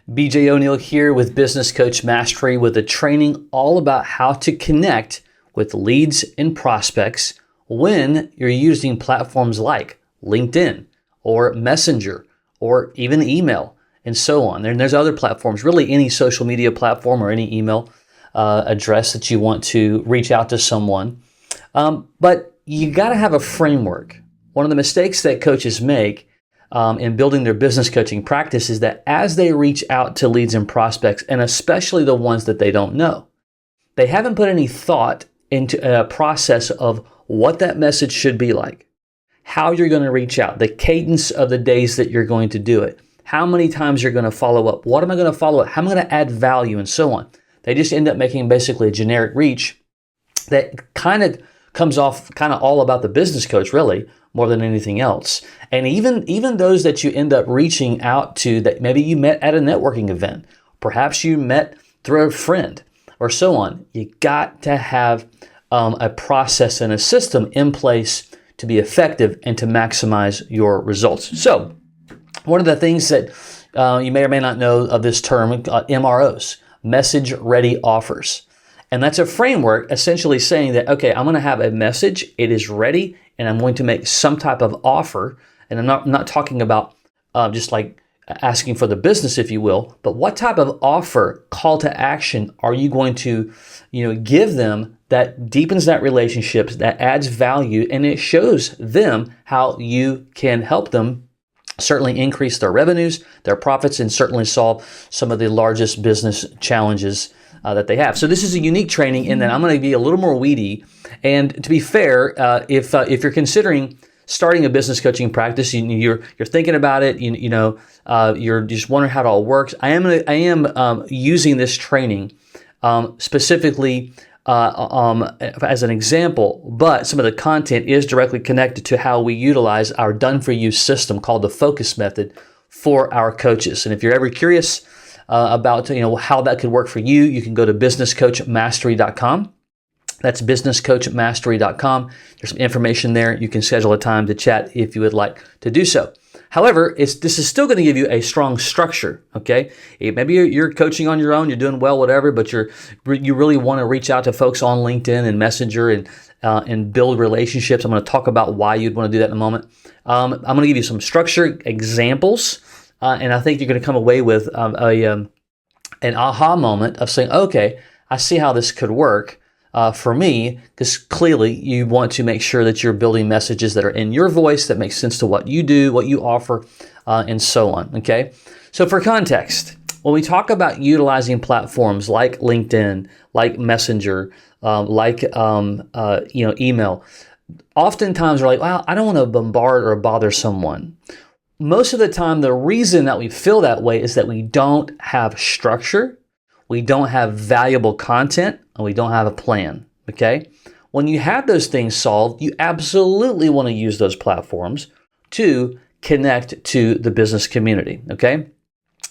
BJ O'Neill here with Business Coach Mastery with a training all about how to connect with leads and prospects when you're using platforms like LinkedIn or Messenger or even email and so on. And there's other platforms, really any social media platform or any email address that you want to reach out to someone. But you got to have a framework. One of the mistakes that coaches make in building their business coaching practice is that as they reach out to leads and prospects, and especially the ones that they don't know, they haven't put any thought into a process of what that message should be like, how you're going to reach out, the cadence of the days that you're going to do it, how many times you're going to follow up, what am I going to follow up, how am I going to add value, and so on. They just end up making basically a generic reach that kind of comes off kind of all about the business coach, really, more than anything else. And even those that you end up reaching out to that maybe you met at a networking event, perhaps you met through a friend or so on, you got to have a process and a system in place to be effective and to maximize your results. So one of the things that you may or may not know of this term, MROs, message ready offers. And that's a framework essentially saying that, okay, I'm going to have a message, it is ready, and I'm going to make some type of offer. And I'm not talking about just like asking for the business, if you will, but what type of offer, call to action are you going to, give them that deepens that relationship, that adds value, and it shows them how you can help them certainly increase their revenues, their profits, and certainly solve some of the largest business challenges that they have. So this is a unique training in that I'm going to be a little more weedy. And to be fair, if you're considering starting a business coaching practice, you're thinking about it, you're just wondering how it all works, I am using this training specifically as an example, but some of the content is directly connected to how we utilize our done-for-you system called the Focus Method for our coaches. And if you're ever curious about how that could work for you, you can go to businesscoachmastery.com. That's businesscoachmastery.com. There's some information there. You can schedule a time to chat if you would like to do so. However, this is still going to give you a strong structure, okay? Maybe you're coaching on your own, you're doing well, whatever, but you really want to reach out to folks on LinkedIn and Messenger and build relationships. I'm going to talk about why you'd want to do that in a moment. I'm going to give you some structure examples, and I think you're going to come away with an aha moment of saying, okay, I see how this could work. For me, because clearly you want to make sure that you're building messages that are in your voice, that make sense to what you do, what you offer, and so on, okay? So for context, when we talk about utilizing platforms like LinkedIn, like Messenger, like email, oftentimes we're like, well, I don't want to bombard or bother someone. Most of the time, the reason that we feel that way is that we don't have structure, we don't have valuable content, and we don't have a plan, okay? When you have those things solved, you absolutely want to use those platforms to connect to the business community, okay?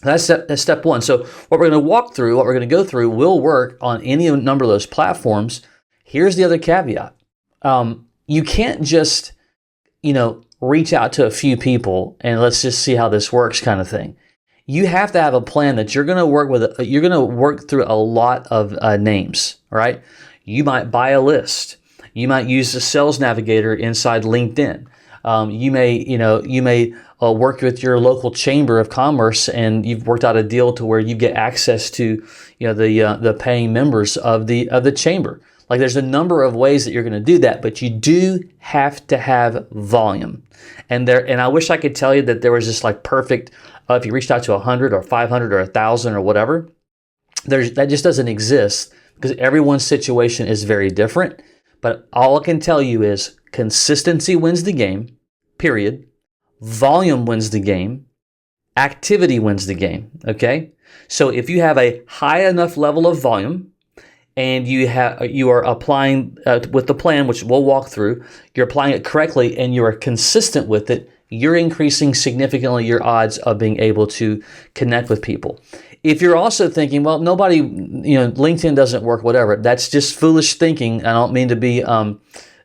That's step one. So what we're going to walk through, what we're going to go through will work on any number of those platforms. Here's the other caveat. You can't just, reach out to a few people and let's just see how this works kind of thing. You have to have a plan that you're going to work with. You're going to work through a lot of names, right? You might buy a list. You might use the sales navigator inside LinkedIn. You may work with your local chamber of commerce, and you've worked out a deal to where you get access to, the paying members of the chamber. Like there's a number of ways that you're going to do that, but you do have to have volume. And I wish I could tell you that there was this like perfect. If you reached out to 100 or 500 or 1,000 or whatever, that just doesn't exist because everyone's situation is very different. But all I can tell you is consistency wins the game, period. Volume wins the game. Activity wins the game, okay? So if you have a high enough level of volume and you are applying with the plan, which we'll walk through, you're applying it correctly and you are consistent with it, you're increasing significantly your odds of being able to connect with people. If you're also thinking, well, nobody, LinkedIn doesn't work, whatever, that's just foolish thinking. I don't mean to be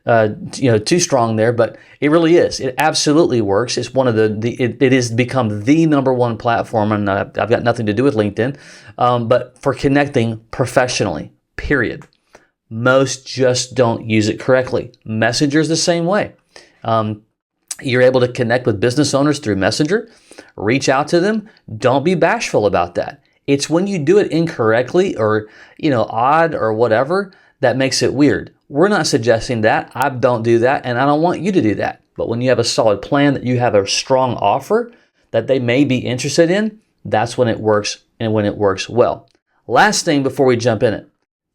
too strong there, but it really is. It absolutely works. It's one of it has become the number one platform, and I've got nothing to do with LinkedIn, but for connecting professionally, period. Most just don't use it correctly. Messenger is the same way. You're able to connect with business owners through Messenger, reach out to them. Don't be bashful about that. It's when you do it incorrectly or, odd or whatever that makes it weird. We're not suggesting that. I don't do that, and I don't want you to do that. But when you have a solid plan, that you have a strong offer that they may be interested in, that's when it works and when it works well. Last thing before we jump in it,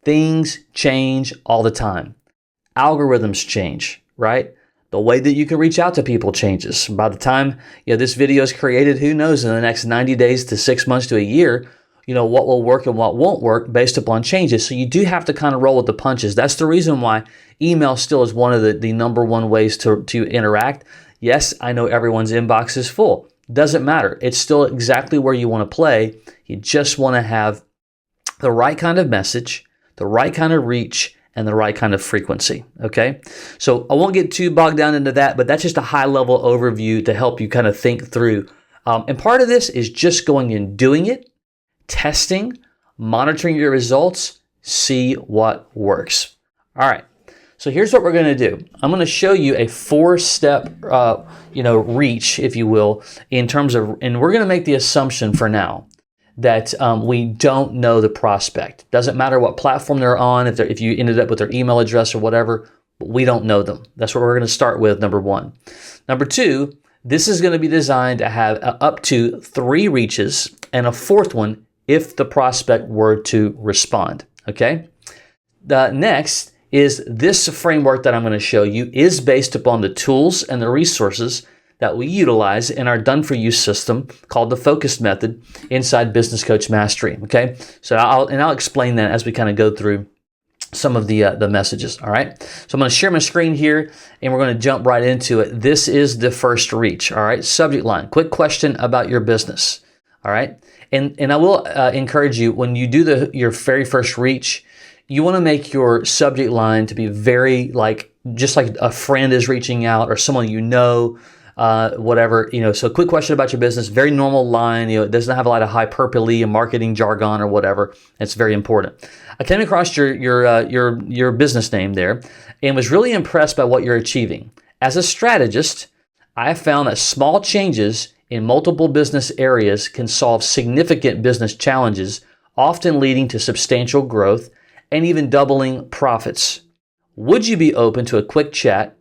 things change all the time. Algorithms change, right? The way that you can reach out to people changes. By the time this video is created, who knows in the next 90 days to 6 months to a year, what will work and what won't work based upon changes. So you do have to kind of roll with the punches. That's the reason why email still is one of the number one ways to interact. Yes, I know everyone's inbox is full. Doesn't matter. It's still exactly where you want to play. You just want to have the right kind of message, the right kind of reach, and the right kind of frequency, okay? So I won't get too bogged down into that, but that's just a high-level overview to help you kind of think through. And part of this is just going and doing it, testing, monitoring your results, see what works. All right, so here's what we're going to do. I'm going to show you a 4-step, reach, if you will, in terms of, and we're going to make the assumption for now that we don't know the prospect. Doesn't matter what platform they're on, if you ended up with their email address or whatever, but we don't know them. That's what we're going to start with, number one. Number two, this is going to be designed to have up to 3 reaches and a 4th one if the prospect were to respond, okay? The next is this framework that I'm going to show you is based upon the tools and the resources that we utilize in our done-for-you system called the Focus Method inside Business Coach Mastery, okay? So I'll explain that as we kind of go through some of the messages, all right? So I'm going to share my screen here, and we're going to jump right into it. This is the first reach, all right? Subject line, quick question about your business, all right? And I will encourage you, when you do your very first reach, you want to make your subject line to be very just like a friend is reaching out or someone whatever, so quick question about your business, very normal line, it doesn't have a lot of hyperbole and marketing jargon or whatever. It's very important. I came across your business name there and was really impressed by what you're achieving. As a strategist, I have found that small changes in multiple business areas can solve significant business challenges, often leading to substantial growth and even doubling profits. Would you be open to a quick chat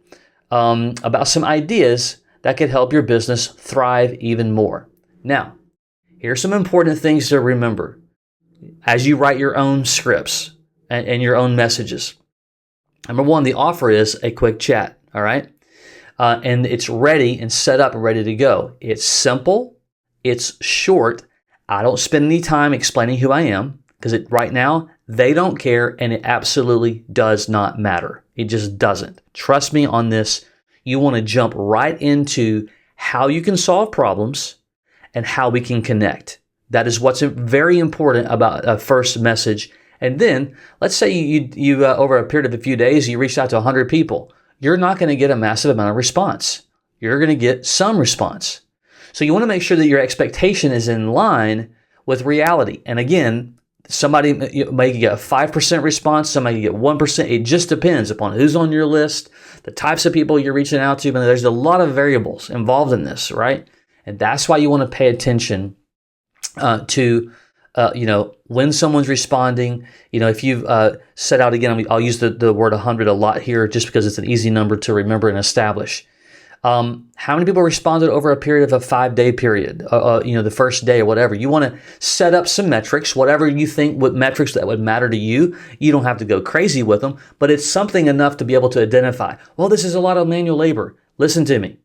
about some ideas that could help your business thrive even more? Now, here's some important things to remember as you write your own scripts and your own messages. Number one, the offer is a quick chat, all right? And it's ready and set up and ready to go. It's simple. It's short. I don't spend any time explaining who I am because right now they don't care, and it absolutely does not matter. It just doesn't. Trust me on this. You want to jump right into how you can solve problems and how we can connect. That is what's very important about a first message. And then let's say you over a period of a few days, you reached out to 100 people. You're not going to get a massive amount of response. You're going to get some response. So you want to make sure that your expectation is in line with reality. And again, somebody may get a 5% response, somebody get 1%. It just depends upon who's on your list, the types of people you're reaching out to. But there's a lot of variables involved in this, right? And that's why you want to pay attention to when someone's responding. If you've set out, again, I'll use the word 100 a lot here just because it's an easy number to remember and establish. How many people responded over a period of a 5-day period, the first day or whatever. You want to set up some metrics, whatever you think what metrics that would matter to you. You don't have to go crazy with them, but it's something enough to be able to identify, well, this is a lot of manual labor. Listen to me.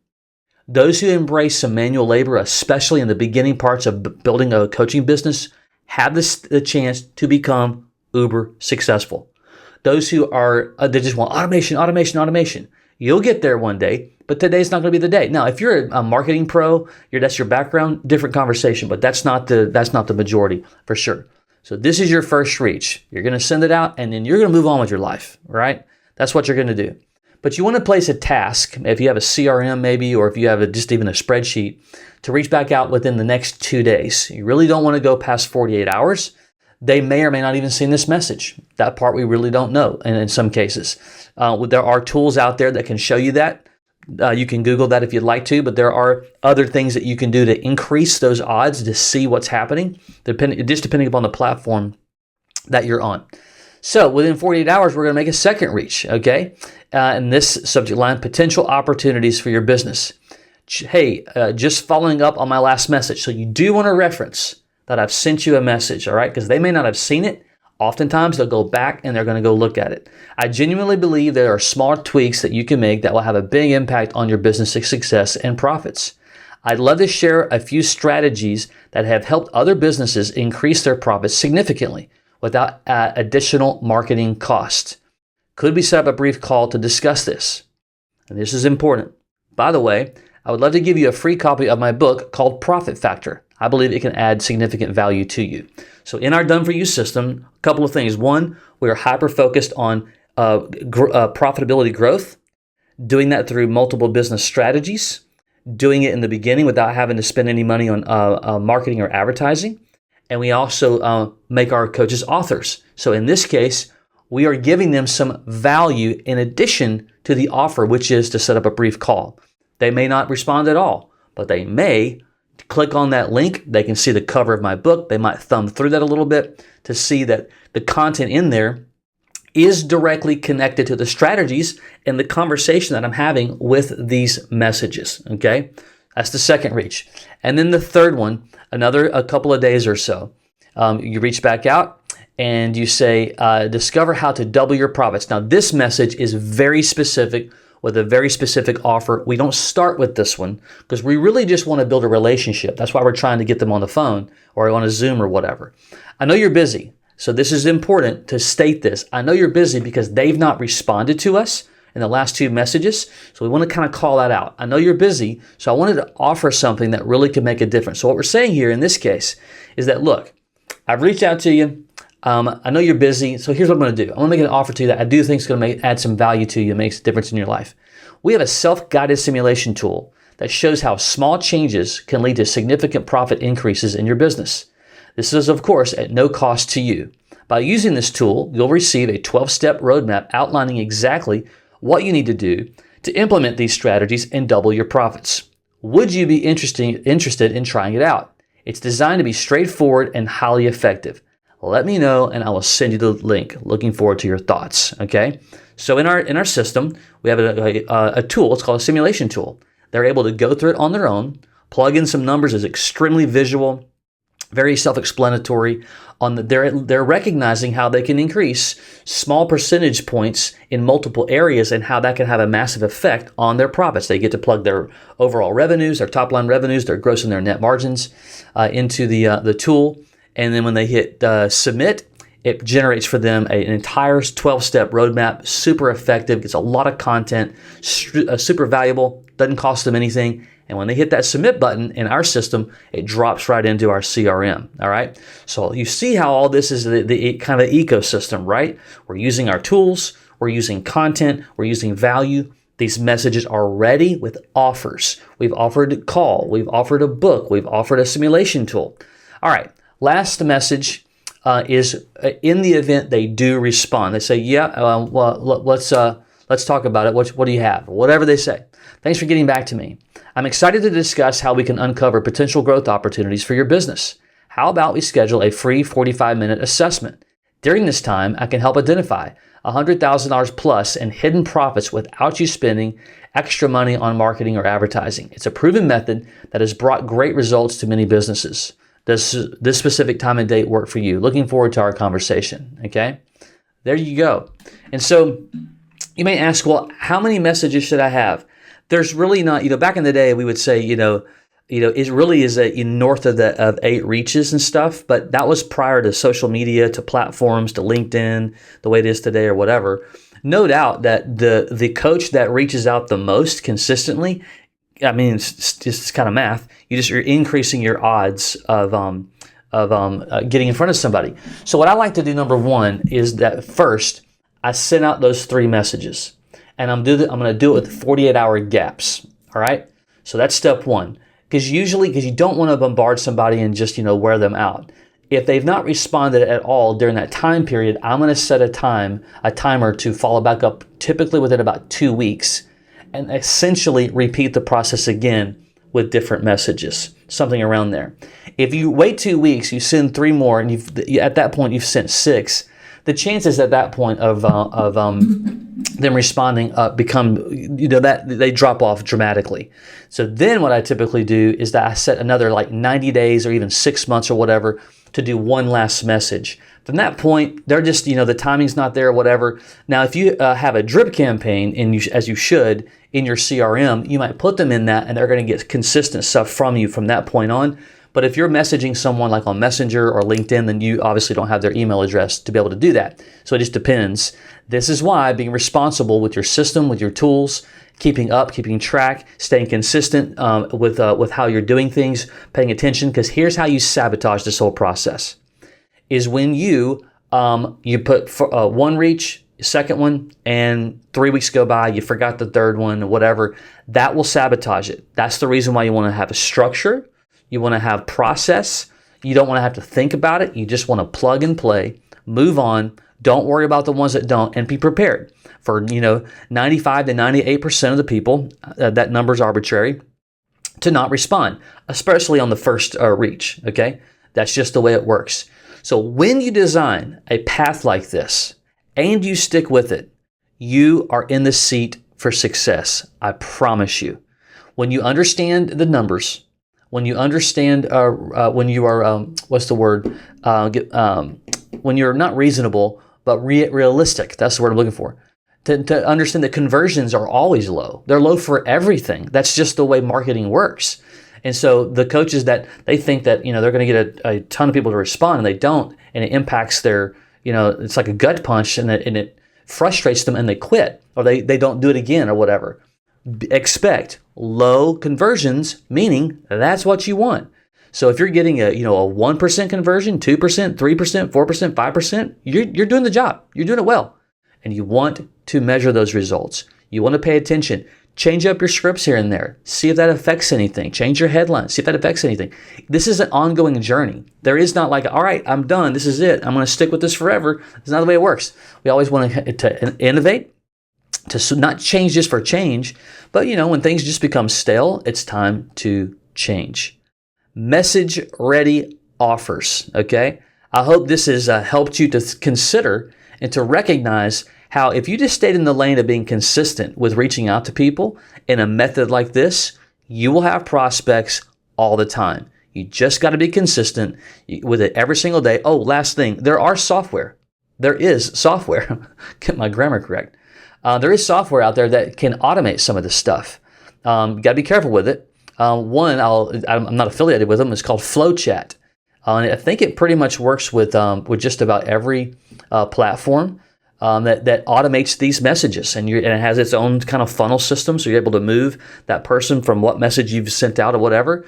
Those who embrace some manual labor, especially in the beginning parts of building a coaching business, have the chance to become uber successful. Those who are, they just want automation. You'll get there one day, but today's not going to be the day. Now, if you're a marketing pro, that's your background, different conversation, but that's not the majority for sure. So this is your first reach. You're going to send it out, and then you're going to move on with your life, right? That's what you're going to do. But you want to place a task, if you have a CRM maybe, or if you have just even a spreadsheet, to reach back out within the next 2 days. You really don't want to go past 48 hours. They may or may not even seen this message. That part we really don't know, and in some cases. There are tools out there that can show you that. You can Google that if you'd like to, but there are other things that you can do to increase those odds to see what's happening, depending upon the platform that you're on. So within 48 hours, we're going to make a second reach, okay? And this subject line, potential opportunities for your business. Hey, just following up on my last message. So you do want to reference that I've sent you a message, all right? Because they may not have seen it. Oftentimes, they'll go back and they're going to go look at it. I genuinely believe there are small tweaks that you can make that will have a big impact on your business success and profits. I'd love to share a few strategies that have helped other businesses increase their profits significantly without additional marketing costs. Could we set up a brief call to discuss this? And this is important. By the way, I would love to give you a free copy of my book called Profit Factor. I believe it can add significant value to you. So in our Done For You system, a couple of things. One, we are hyper-focused on profitability growth, doing that through multiple business strategies, doing it in the beginning without having to spend any money on marketing or advertising. And we also make our coaches authors. So in this case, we are giving them some value in addition to the offer, which is to set up a brief call. They may not respond at all, but they may click on that link. They can see the cover of my book. They might thumb through that a little bit to see that the content in there is directly connected to the strategies and the conversation that I'm having with these messages, okay? That's the second reach. And then the third one, a couple of days or so, you reach back out and you say, discover how to double your profits. Now, this message is very specific with a very specific offer. We don't start with this one because we really just want to build a relationship. That's why we're trying to get them on the phone or on a Zoom or whatever. I know you're busy, so this is important to state this. I know you're busy because they've not responded to us in the last 2 messages, so we want to kind of call that out. I know you're busy, so I wanted to offer something that really could make a difference. So what we're saying here in this case is that, look, I've reached out to you. I know you're busy, so here's what I'm going to do. I'm going to make an offer to you that I do think is going to add some value to you, makes a difference in your life. We have a self-guided simulation tool that shows how small changes can lead to significant profit increases in your business. This is, of course, at no cost to you. By using this tool, you'll receive a 12-step roadmap outlining exactly what you need to do to implement these strategies and double your profits. Would you be interested in trying it out? It's designed to be straightforward and highly effective. Let me know and I will send you the link. Looking forward to your thoughts, okay? So in our system, we have a tool. It's called a simulation tool. They're able to go through it on their own, plug in some numbers. It's extremely visual, very self-explanatory. They're recognizing how they can increase small percentage points in multiple areas and how that can have a massive effect on their profits. They get to plug their overall revenues, their top line revenues, their gross and their net margins into the tool. And then when they hit submit, it generates for them an entire 12-step roadmap, super effective, gets a lot of content, super valuable, doesn't cost them anything. And when they hit that submit button in our system, it drops right into our CRM, all right? So you see how all this is the kind of ecosystem, right? We're using our tools, we're using content, we're using value. These messages are ready with offers. We've offered a call, we've offered a book, we've offered a simulation tool. All right. Last message is in the event they do respond. They say, yeah, well, let's talk about it. What do you have? Whatever they say. Thanks for getting back to me. I'm excited to discuss how we can uncover potential growth opportunities for your business. How about we schedule a free 45-minute assessment? During this time, I can help identify $100,000 plus in hidden profits without you spending extra money on marketing or advertising. It's a proven method that has brought great results to many businesses. Does this specific time and date work for you? Looking forward to our conversation, okay? There you go. And so you may ask, well, how many messages should I have? There's really not, back in the day, we would say, it really is north of 8 reaches and stuff, but that was prior to social media, to platforms, to LinkedIn, the way it is today or whatever. No doubt that the coach that reaches out the most consistently, I mean, it's just kind of math. You're increasing your odds of getting in front of somebody. So what I like to do, number one, is that first I send out those 3 messages. and I'm going to do it with 48-hour gaps. All right. So that's step one. Because you don't want to bombard somebody and just, wear them out. If they've not responded at all during that time period, I'm going to set a timer to follow back up, typically within about 2 weeks, and essentially repeat the process again with different messages, something around there. If you wait 2 weeks, you send 3 more, and at that point you've sent 6. The chances at that point of them responding become, that they drop off dramatically. So then what I typically do is that I set another like 90 days or even 6 months or whatever to do one last message. From that point, they're just, the timing's not there or whatever. Now, if you have a drip campaign, as you should, in your CRM, you might put them in that and they're going to get consistent stuff from you from that point on. But if you're messaging someone like on Messenger or LinkedIn, then you obviously don't have their email address to be able to do that. So it just depends. This is why being responsible with your system, with your tools, keeping track, staying consistent with how you're doing things, paying attention, because here's how you sabotage this whole process. Is when you put one reach, second one, and 3 weeks go by, you forgot the third one or whatever, that will sabotage it. That's the reason why you want to have a structure. You want to have process. You don't want to have to think about it. You just want to plug and play, move on. Don't worry about the ones that don't, and be prepared for 95 to 98% of the people. That number's arbitrary, to not respond, especially on the first reach. Okay, that's just the way it works. So when you design a path like this and you stick with it, you are in the seat for success. I promise you. When you understand the numbers, when you understand when you are when you're not reasonable but realistic, that's the word I'm looking for. To understand that conversions are always low. They're low for everything. That's just the way marketing works. And so the coaches that they think that they're going to get a ton of people to respond, and they don't, and it impacts their it's like a gut punch, and it frustrates them, and they quit, or they don't do it again or whatever. Expect low conversions, meaning that's what you want. So if you're getting a 1% conversion, 2%, 3%, 4%, 5%, you're doing the job. You're doing it well. And you want to measure those results. You want to pay attention. Change up your scripts here and there. See if that affects anything. Change your headlines. See if that affects anything. This is an ongoing journey. There is not like, all right, I'm done. This is it. I'm going to stick with this forever. It's not the way it works. We always want to innovate, to not change just for change. But, when things just become stale, it's time to change. Message ready offers. Okay. I hope this has helped you to consider and to recognize how if you just stayed in the lane of being consistent with reaching out to people in a method like this, you will have prospects all the time. You just got to be consistent with it every single day. Oh, last thing, there is software. Get my grammar correct. There is software out there that can automate some of this stuff. Got to be careful with it. I'm not affiliated with them. It's called Flowchat. And I think it pretty much works with just about every platform that automates these messages, and it has its own kind of funnel system, so you're able to move that person from what message you've sent out or whatever.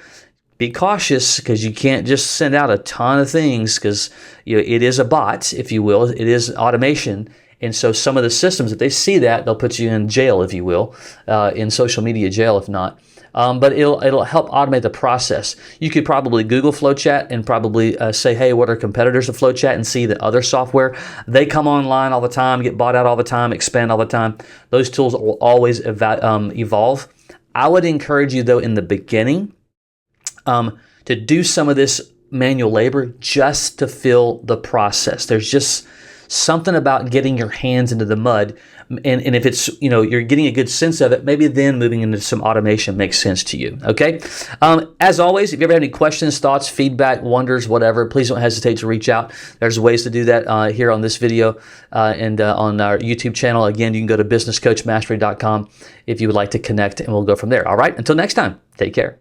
Be cautious, because you can't just send out a ton of things, because it is a bot, if you will. It is automation. And so some of the systems, if they see that, they'll put you in jail, if you will, in social media jail, if not. But it'll help automate the process. You could probably Google Flowchat and probably say, hey, what are competitors of Flowchat, and see the other software. They come online all the time, get bought out all the time, expand all the time. Those tools will always evolve. I would encourage you, though, in the beginning to do some of this manual labor just to feel the process. There's just something about getting your hands into the mud. And if it's, you're getting a good sense of it, maybe then moving into some automation makes sense to you. Okay. As always, if you ever have any questions, thoughts, feedback, wonders, whatever, please don't hesitate to reach out. There's ways to do that here on this video and on our YouTube channel. Again, you can go to businesscoachmastery.com if you would like to connect, and we'll go from there. All right. Until next time, take care.